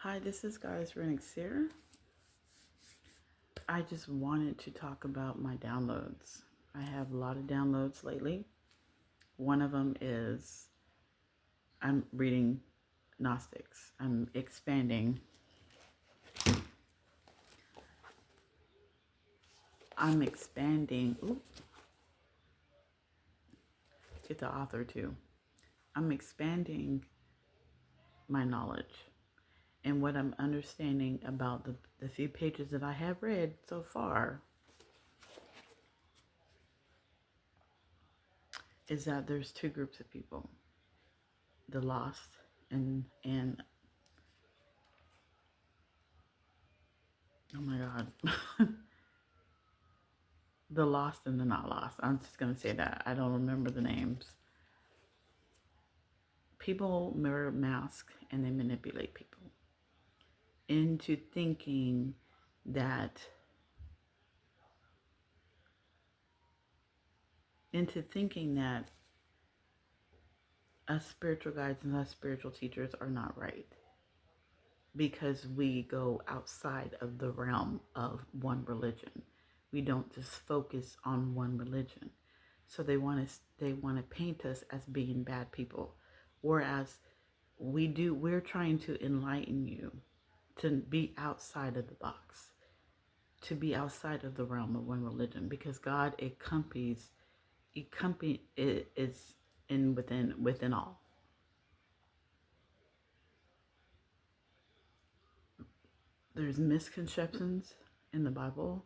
Hi, this is Goddess Renixir. I just wanted to talk about my downloads. I have a lot of downloads lately. One of them is I'm reading Gnostics. I'm expanding. Ooh, get the author too. I'm expanding my knowledge and what I'm understanding about the few pages that I have read so far is that there's two groups of people, the lost and oh my god. The lost and the not lost. I'm just going to say that. I don't remember the names. People wear masks and they manipulate people into thinking that us spiritual guides and us spiritual teachers are not right because we go outside of the realm of one religion. We don't just focus on one religion. So they want to paint us as being bad people, whereas we're trying to enlighten you to be outside of the box, to be outside of the realm of one religion, because God it is in within all. There's misconceptions in the Bible.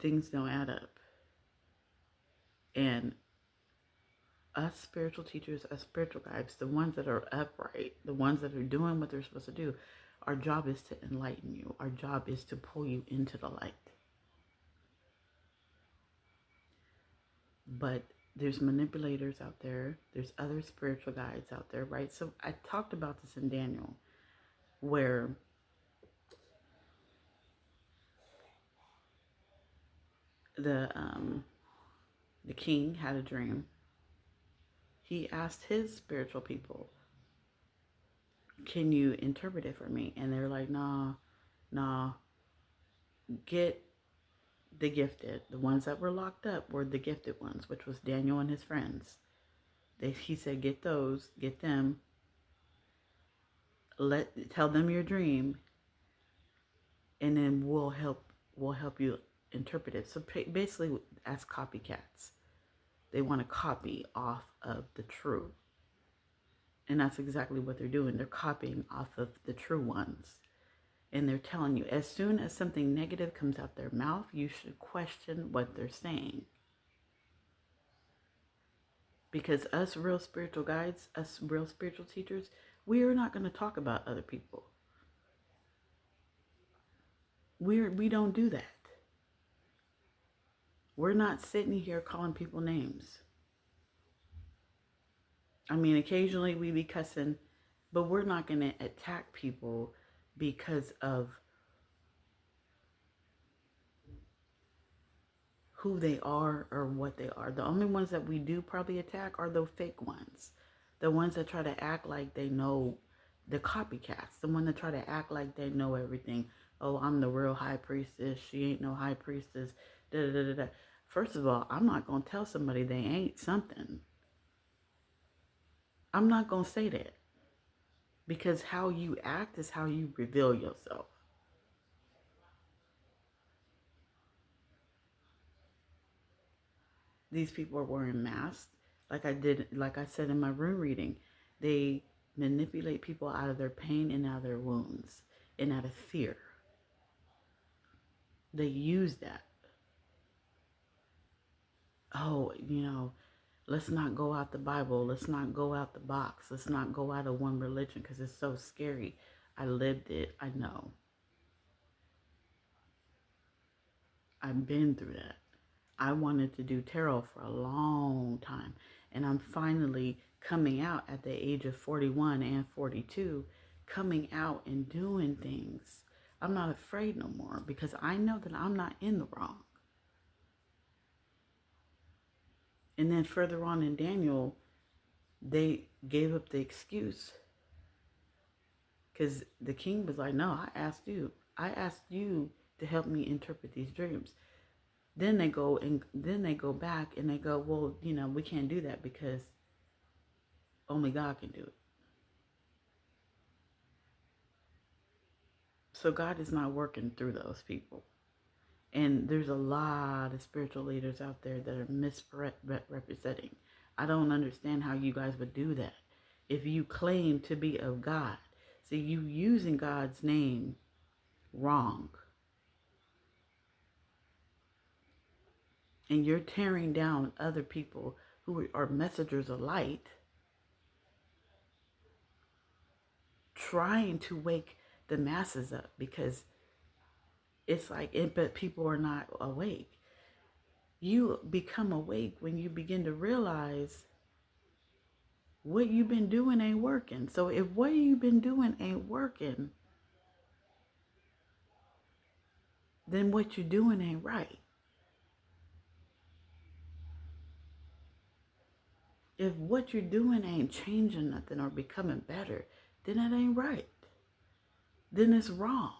Things don't add up. And us spiritual teachers, us spiritual guides, the ones that are upright, the ones that are doing what they're supposed to do, our job is to enlighten you. Our job is to pull you into the light. But there's manipulators out there. There's other spiritual guides out there, right? So I talked about this in Daniel, where the king had a dream. He asked his spiritual people, "Can you interpret it for me?" And they're like, nah. Get the gifted. The ones that were locked up were the gifted ones, which was Daniel and his friends. He said, get them, tell them your dream, and then we'll help you interpret it. So basically, as copycats, they want to copy off of the true, and that's exactly what they're doing. They're copying off of the true ones, and they're telling you as soon as something negative comes out their mouth, you should question what they're saying. Because us real spiritual guides, us real spiritual teachers, we are not going to talk about other people. We don't do that. We're not sitting here calling people names. I mean, occasionally we be cussing, but we're not going to attack people because of who they are or what they are. The only ones that we do probably attack are the fake ones. The ones that try to act like they know, the copycats. The one that try to act like they know everything. Oh, I'm the real high priestess. She ain't no high priestess. Da da da da. First of all, I'm not going to tell somebody they ain't something. I'm not going to say that. Because how you act is how you reveal yourself. These people are wearing masks. Like I said in my room reading, they manipulate people out of their pain and out of their wounds and out of fear. They use that. Oh, let's not go out the Bible. Let's not go out the box. Let's not go out of one religion because it's so scary. I lived it. I know. I've been through that. I wanted to do tarot for a long time. And I'm finally coming out at the age of 41 and 42, coming out and doing things. I'm not afraid no more because I know that I'm not in the wrong. And then further on in Daniel, they gave up the excuse because the king was like, no, I asked you to help me interpret these dreams. Then they go back and they go, well, we can't do that because only God can do it. So God is not working through those people. And there's a lot of spiritual leaders out there that are misrepresenting. I don't understand how you guys would do that. If you claim to be of God, see, you using God's name wrong. And you're tearing down other people who are messengers of light, trying to wake the masses up, because it's like, but people are not awake. You become awake when you begin to realize what you've been doing ain't working. So if what you've been doing ain't working, then what you're doing ain't right. If what you're doing ain't changing nothing or becoming better, then it ain't right. Then it's wrong.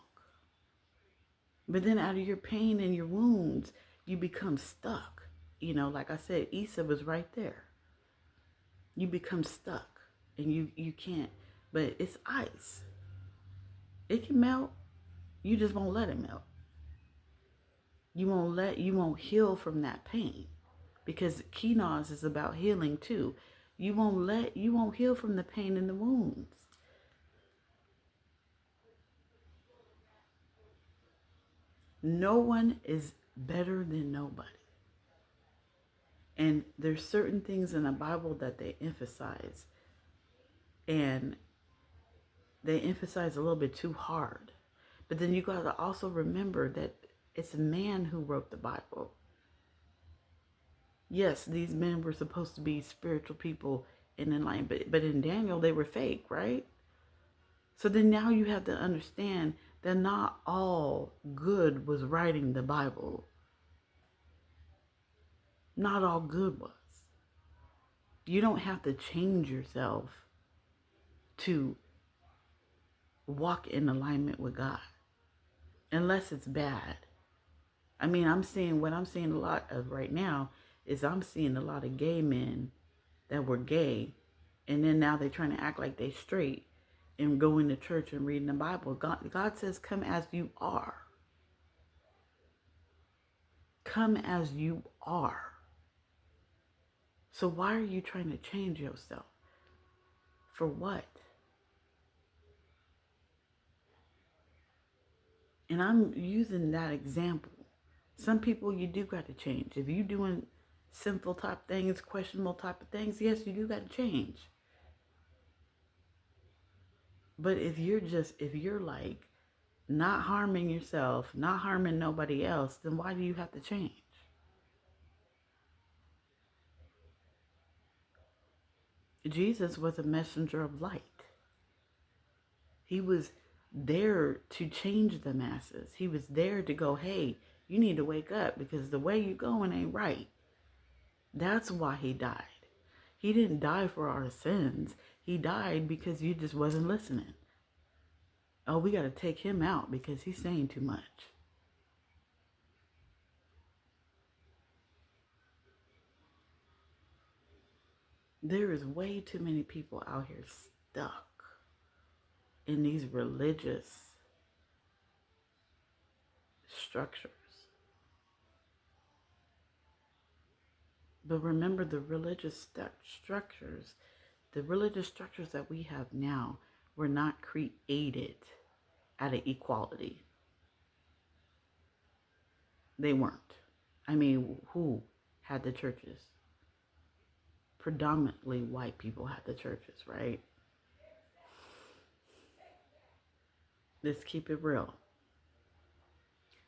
But then out of your pain and your wounds, you become stuck. Like I said, Esau was right there. You become stuck and you can't, but it's ice. It can melt. You just won't let it melt. You won't heal from that pain, because Kenoz is about healing too. You won't heal from the pain and the wounds. No one is better than nobody. And there's certain things in the Bible that they emphasize, and they emphasize a little bit too hard. But then you got to also remember that it's a man who wrote the Bible. Yes, these men were supposed to be spiritual people and enlightened, but in Daniel they were fake, right? So then now you have to understand that not all good was writing the Bible. Not all good was. You don't have to change yourself to walk in alignment with God, unless it's bad. I mean, what I'm seeing a lot of right now is I'm seeing a lot of gay men that were gay, and then now they're trying to act like they straight and going to church and reading the Bible. God says, come as you are. Come as you are. So why are you trying to change yourself? For what? And I'm using that example. Some people you do got to change. If you're doing sinful type things, questionable type of things, yes, you do got to change. But if you're like not harming yourself, not harming nobody else, then why do you have to change? Jesus was a messenger of light. He was there to change the masses. He was there to go, hey, you need to wake up because the way you're going ain't right. That's why he died. He didn't die for our sins. He died because you just wasn't listening. Oh, we got to take him out because he's saying too much. There is way too many people out here stuck in these religious structures. But remember, the religious structures that we have now were not created out of equality. They weren't. I mean, who had the churches? Predominantly white people had the churches, right? Let's keep it real.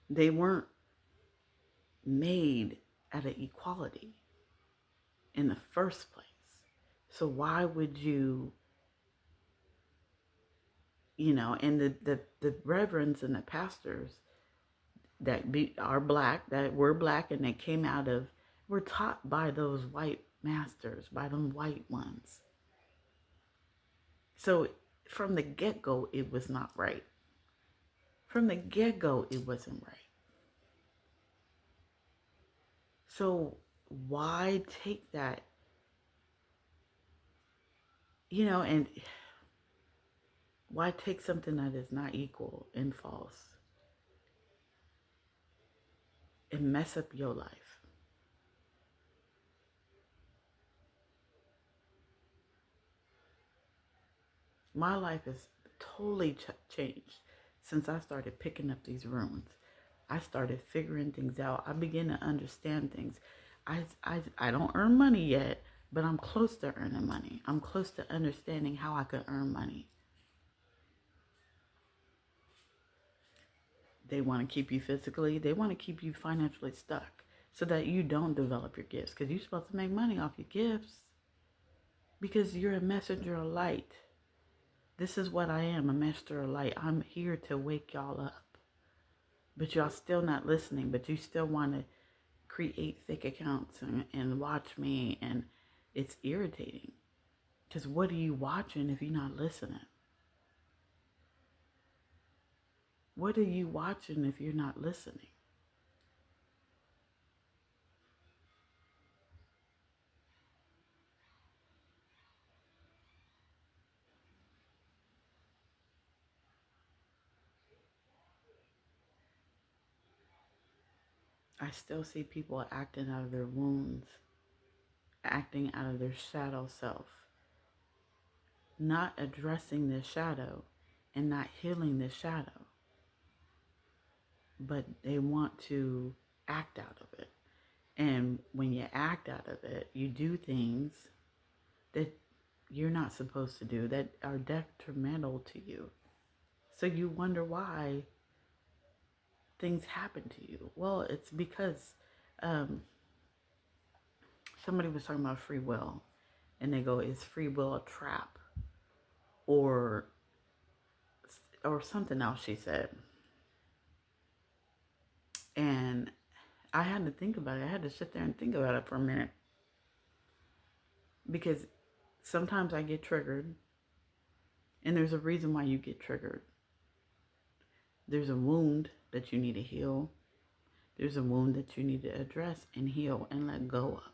They weren't made out of equality in the first place. So why would you, and the reverends and the pastors that are black, that were black and that came out of, were taught by those white masters, by them white ones. So from the get-go, it was not right. From the get-go, it wasn't right. So why take that, and why take something that is not equal and false and mess up your life? My life has totally changed since I started picking up these runes. I started figuring things out. I began to understand things. I don't earn money yet, but I'm close to earning money. I'm close to understanding how I could earn money. They want to keep you physically, they want to keep you financially stuck so that you don't develop your gifts, because you're supposed to make money off your gifts because you're a messenger of light. This is what I am, a messenger of light. I'm here to wake y'all up. But y'all still not listening, but you still want to create fake accounts and watch me, and it's irritating. Because what are you watching if you're not listening? What are you watching if you're not listening? I still see people acting out of their wounds, acting out of their shadow self, not addressing the shadow and not healing the shadow, but they want to act out of it. And when you act out of it, you do things that you're not supposed to do, that are detrimental to you. So you wonder why things happen to you. Well, it's because um, somebody was talking about free will, and they go, "Is free will a trap?" or something else she said. And I had to think about it. I had to sit there and think about it for a minute, because sometimes I get triggered, and there's a reason why you get triggered. There's a wound that you need to heal. There's a wound that you need to address and heal and let go of.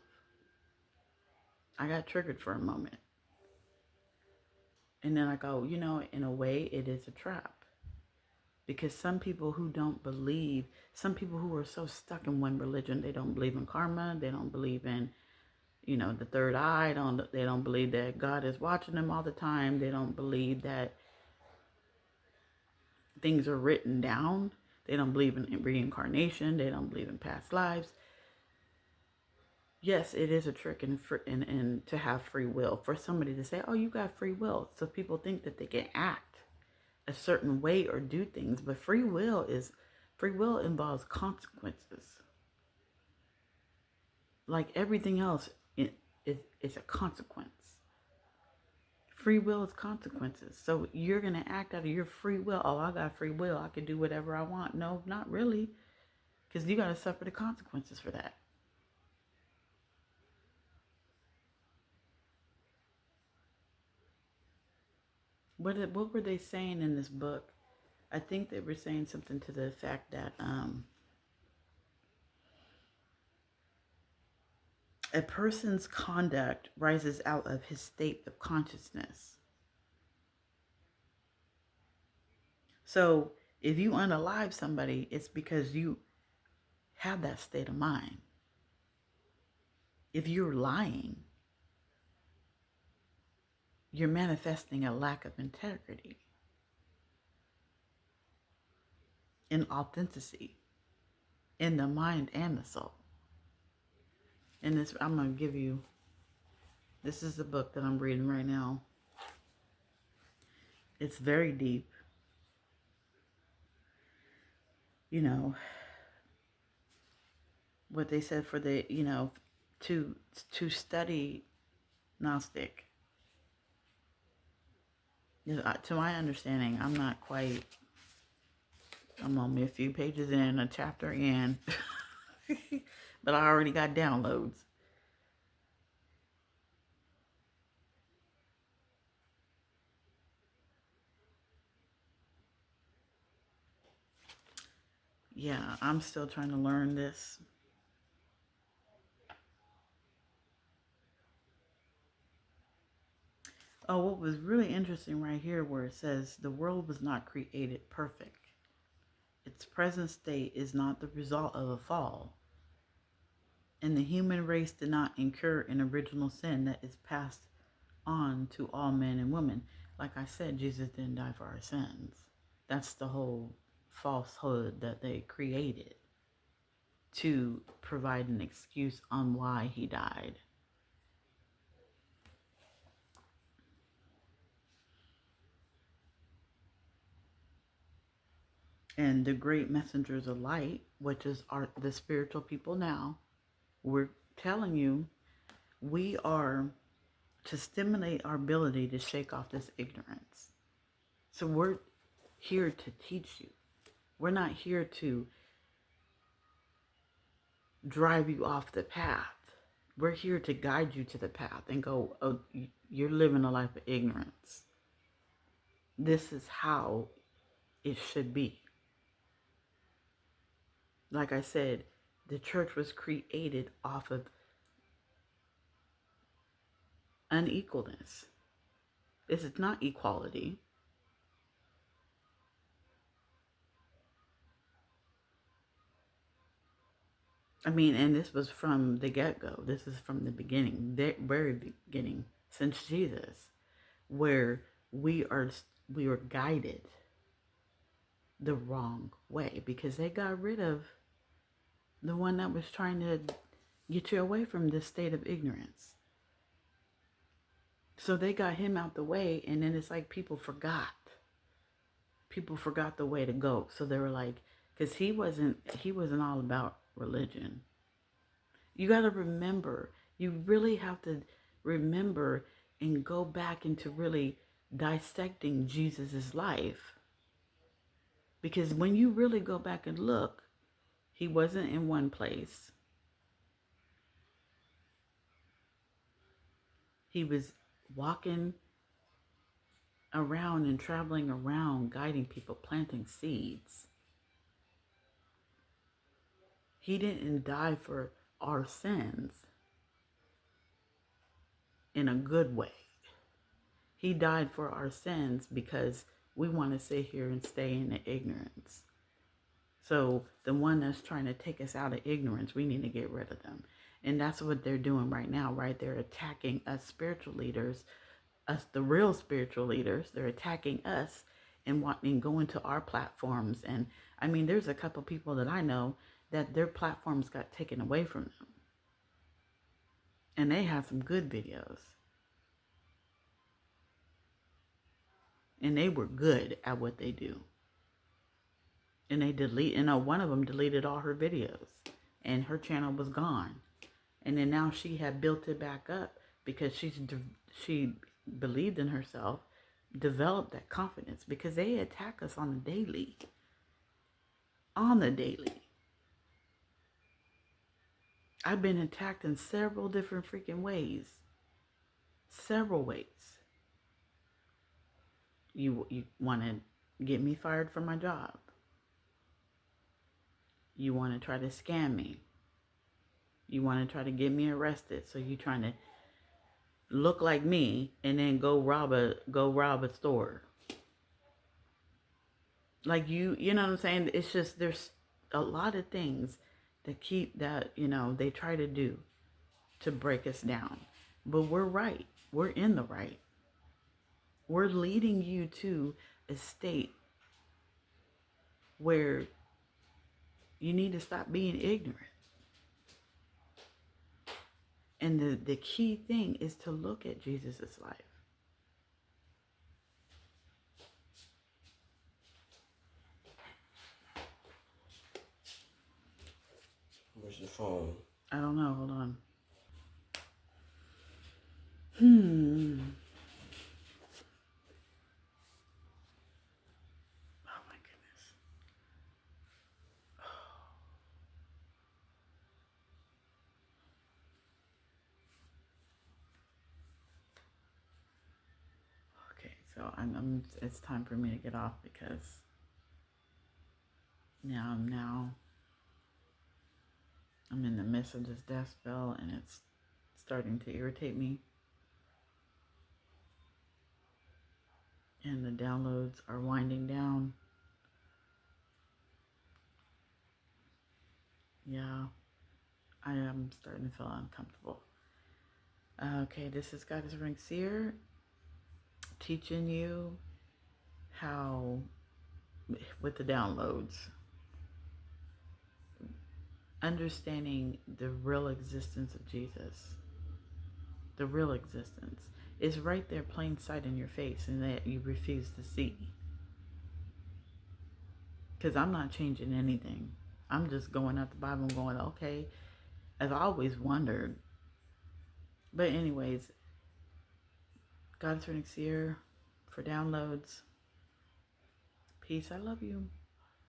I got triggered for a moment. And then I go, in a way, it is a trap. Because some people who don't believe, some people who are so stuck in one religion, they don't believe in karma, they don't believe in, the third eye, they don't believe that God is watching them all the time, they don't believe that things are written down, they don't believe in reincarnation, they don't believe in past lives. Yes, it is a trick and to have free will, for somebody to say, oh, you got free will. So people think that they can act a certain way or do things, but free will involves consequences. Like everything else, it's a consequence. Free will is consequences. So you're going to act out of your free will. Oh, I got free will, I can do whatever I want. No, not really, because you got to suffer the consequences for that. What were they saying in this book? I think they were saying something to the effect that a person's conduct rises out of his state of consciousness. So if you unalive somebody, it's because you have that state of mind. If you're lying, you're manifesting a lack of integrity and authenticity in the mind and the soul. And this, I'm going to give you, this is the book that I'm reading right now. It's very deep. What they said for the, to study Gnostic. To my understanding, I'm only a few pages in, a chapter in, but I already got downloads. Yeah, I'm still trying to learn this. Oh, what was really interesting right here where it says the world was not created perfect. Its present state is not the result of a fall, and the human race did not incur an original sin that is passed on to all men and women. Like I said, Jesus didn't die for our sins. That's the whole falsehood that they created to provide an excuse on why he died. And the great messengers of light, which is the spiritual people now, we're telling you we are to stimulate our ability to shake off this ignorance. So we're here to teach you. We're not here to drive you off the path. We're here to guide you to the path and go, oh, you're living a life of ignorance. This is how it should be. Like I said, the church was created off of unequalness. This is not equality. I mean, and this was from the get-go. This is from the beginning, the very beginning, since Jesus, where we are guided the wrong way because they got rid of the one that was trying to get you away from this state of ignorance. So they got him out the way, and then it's like people forgot. People forgot the way to go. So they were like, because he wasn't all about religion. You got to remember, you really have to remember and go back into really dissecting Jesus's life. Because when you really go back and look, he wasn't in one place. He was walking around and traveling around, guiding people, planting seeds. He didn't die for our sins in a good way. He died for our sins because we want to sit here and stay in the ignorance. So the one that's trying to take us out of ignorance, we need to get rid of them. And that's what they're doing right now, right? They're attacking us spiritual leaders, us, the real spiritual leaders. They're attacking us and wanting to go into our platforms. And I mean, there's a couple people that I know that their platforms got taken away from them. And they have some good videos. And they were good at what they do. And one of them deleted all her videos. And her channel was gone. And then now she had built it back up because she believed in herself, developed that confidence because they attack us on the daily. On the daily. I've been attacked in several different freaking ways. Several ways. You want to get me fired from my job. You want to try to scam me. You want to try to get me arrested. So you're trying to look like me and then go rob a store. Like you know what I'm saying? It's just there's a lot of things that they try to do to break us down. But we're right. We're in the right. We're leading you to a state where you need to stop being ignorant. And the key thing is to look at Jesus' life. Where's your phone? I don't know. Hold on. Oh my goodness. Okay, so it's time for me to get off because Now I'm in the midst of this death spell, and it's starting to irritate me. And the downloads are winding down. Yeah, I am starting to feel uncomfortable. Okay, this is Goddess Ring Seer teaching you how, with the downloads, understanding the real existence of Jesus. The real existence is right there, plain sight in your face, and that you refuse to see. Because I'm not changing anything. I'm just going out the Bible and going, okay, as I always wondered. But anyways, Goddess Ring Seer for downloads. Peace. I love you.